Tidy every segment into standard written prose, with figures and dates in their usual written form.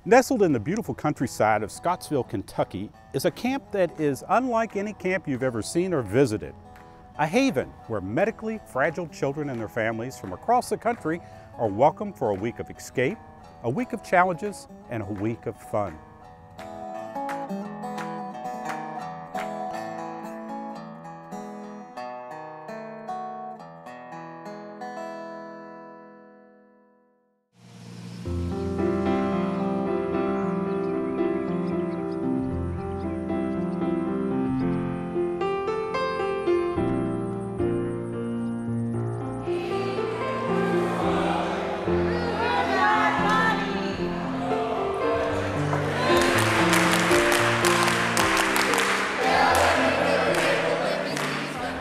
Nestled in the beautiful countryside of Scottsville, Kentucky, is a camp that is unlike any camp you've ever seen or visited. A haven where medically fragile children and their families from across the country are welcome for a week of escape, a week of challenges, and a week of fun.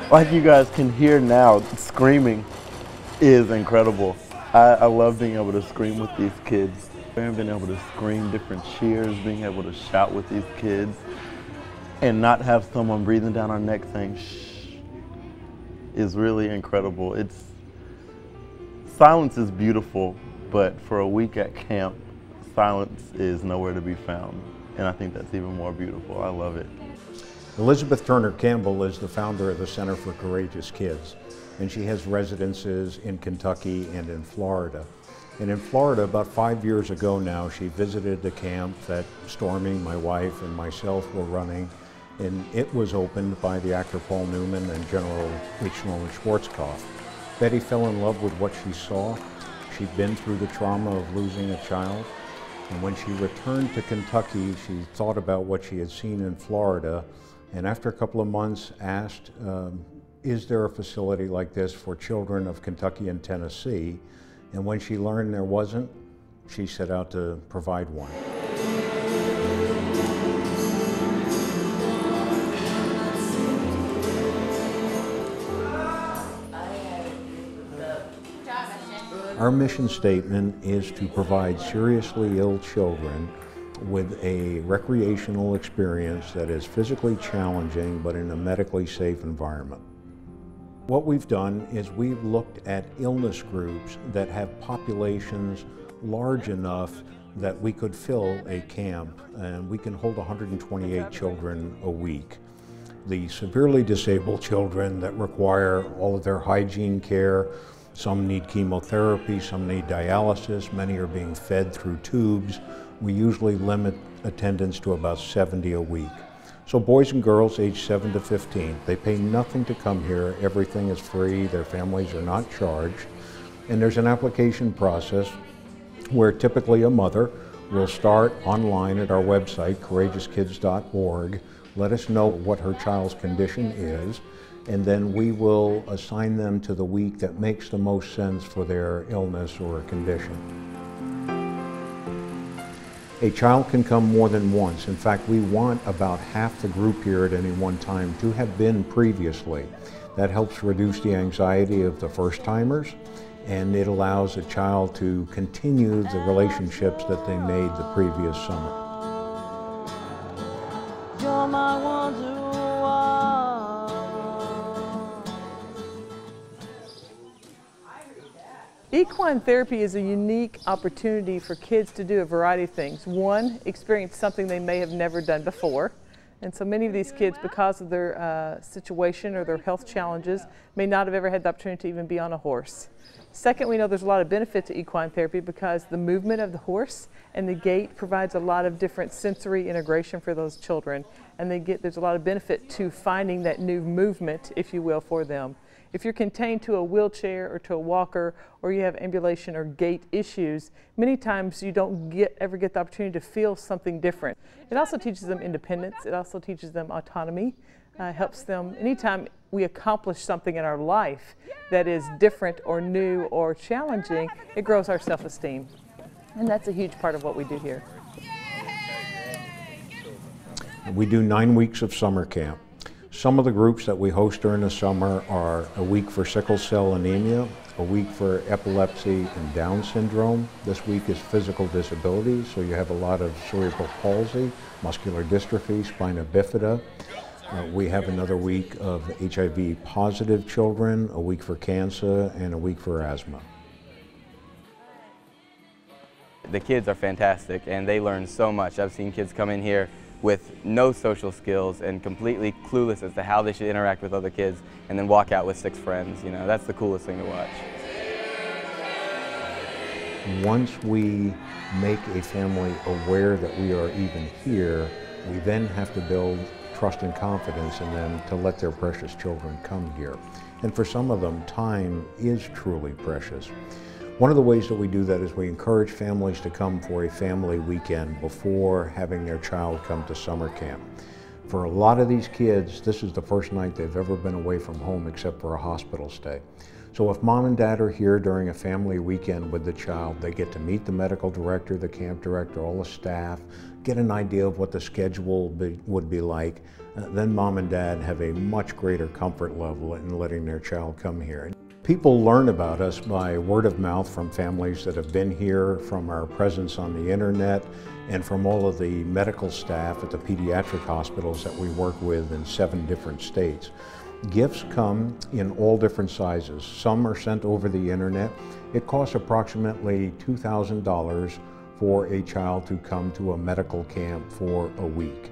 Like you guys can hear now, screaming is incredible. I love being able to scream with these kids. Being able to scream different cheers, being able to shout with these kids, and not have someone breathing down our neck saying shh is really incredible. Silence is beautiful, but for a week at camp, silence is nowhere to be found. And I think that's even more beautiful. I love it. Elizabeth Turner Campbell is the founder of the Center for Courageous Kids, and she has residences in Kentucky and in Florida. And in Florida, about 5 years ago now, she visited the camp that Stormy, my wife, and myself were running, and it was opened by the actor Paul Newman and General H. Norman Schwarzkopf. Betty fell in love with what she saw. She'd been through the trauma of losing a child, and when she returned to Kentucky, she thought about what she had seen in Florida, and after a couple of months asked, is there a facility like this for children of Kentucky and Tennessee? And when she learned there wasn't, she set out to provide one. Our mission statement is to provide seriously ill children with a recreational experience that is physically challenging but in a medically safe environment. What we've done is we've looked at illness groups that have populations large enough that we could fill a camp, and we can hold 128 children a week. The severely disabled children that require all of their hygiene care, some need chemotherapy, some need dialysis, many are being fed through tubes. We usually limit attendance to about 70 a week. So boys and girls aged 7 to 15, they pay nothing to come here. Everything is free. Their families are not charged. And there's an application process where typically a mother will start online at our website, courageouskids.org, let us know what her child's condition is, and then we will assign them to the week that makes the most sense for their illness or condition. A child can come more than once. In fact, we want about half the group here at any one time to have been previously. That helps reduce the anxiety of the first-timers, and it allows a child to continue the relationships that they made the previous summer. You're my wonder. Equine therapy is a unique opportunity for kids to do a variety of things. One, experience something they may have never done before. And so many of these kids, because of their situation or their health challenges, may not have ever had the opportunity to even be on a horse. Second, we know there's a lot of benefit to equine therapy because the movement of the horse and the gait provides a lot of different sensory integration for those children. And there's a lot of benefit to finding that new movement, if you will, for them. If you're contained to a wheelchair or to a walker, or you have ambulation or gait issues, many times you don't ever get the opportunity to feel something different. It also teaches them independence. It also teaches them autonomy. Helps them, anytime we accomplish something in our life that is different or new or challenging, it grows our self-esteem. And that's a huge part of what we do here. We do 9 weeks of summer camp. Some of the groups that we host during the summer are a week for sickle cell anemia, a week for epilepsy and Down syndrome. This week is physical disabilities, so you have a lot of cerebral palsy, muscular dystrophy, spina bifida. We have another week of HIV positive children, a week for cancer, and a week for asthma. The kids are fantastic and they learn so much. I've seen kids come in here with no social skills and completely clueless as to how they should interact with other kids and then walk out with 6 friends. You know, that's the coolest thing to watch. Once we make a family aware that we are even here, we then have to build trust and confidence in them to let their precious children come here. And for some of them, time is truly precious. One of the ways that we do that is we encourage families to come for a family weekend before having their child come to summer camp. For a lot of these kids, this is the first night they've ever been away from home except for a hospital stay. So if mom and dad are here during a family weekend with the child, they get to meet the medical director, the camp director, all the staff, get an idea of what the schedule would be like. Then mom and dad have a much greater comfort level in letting their child come here. People learn about us by word of mouth from families that have been here, from our presence on the internet, and from all of the medical staff at the pediatric hospitals that we work with in 7 different states. Gifts come in all different sizes. Some are sent over the internet. It costs approximately $2,000 for a child to come to a medical camp for a week.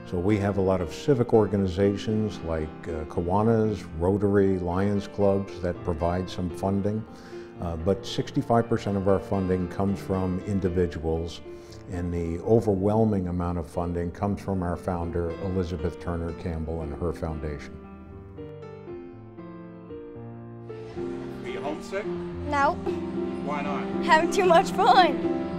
So we have a lot of civic organizations like Kiwanis, Rotary, Lions Clubs that provide some funding, but 65% of our funding comes from individuals, and the overwhelming amount of funding comes from our founder, Elizabeth Turner Campbell, and her foundation. Are you homesick? No, Why not? having too much fun.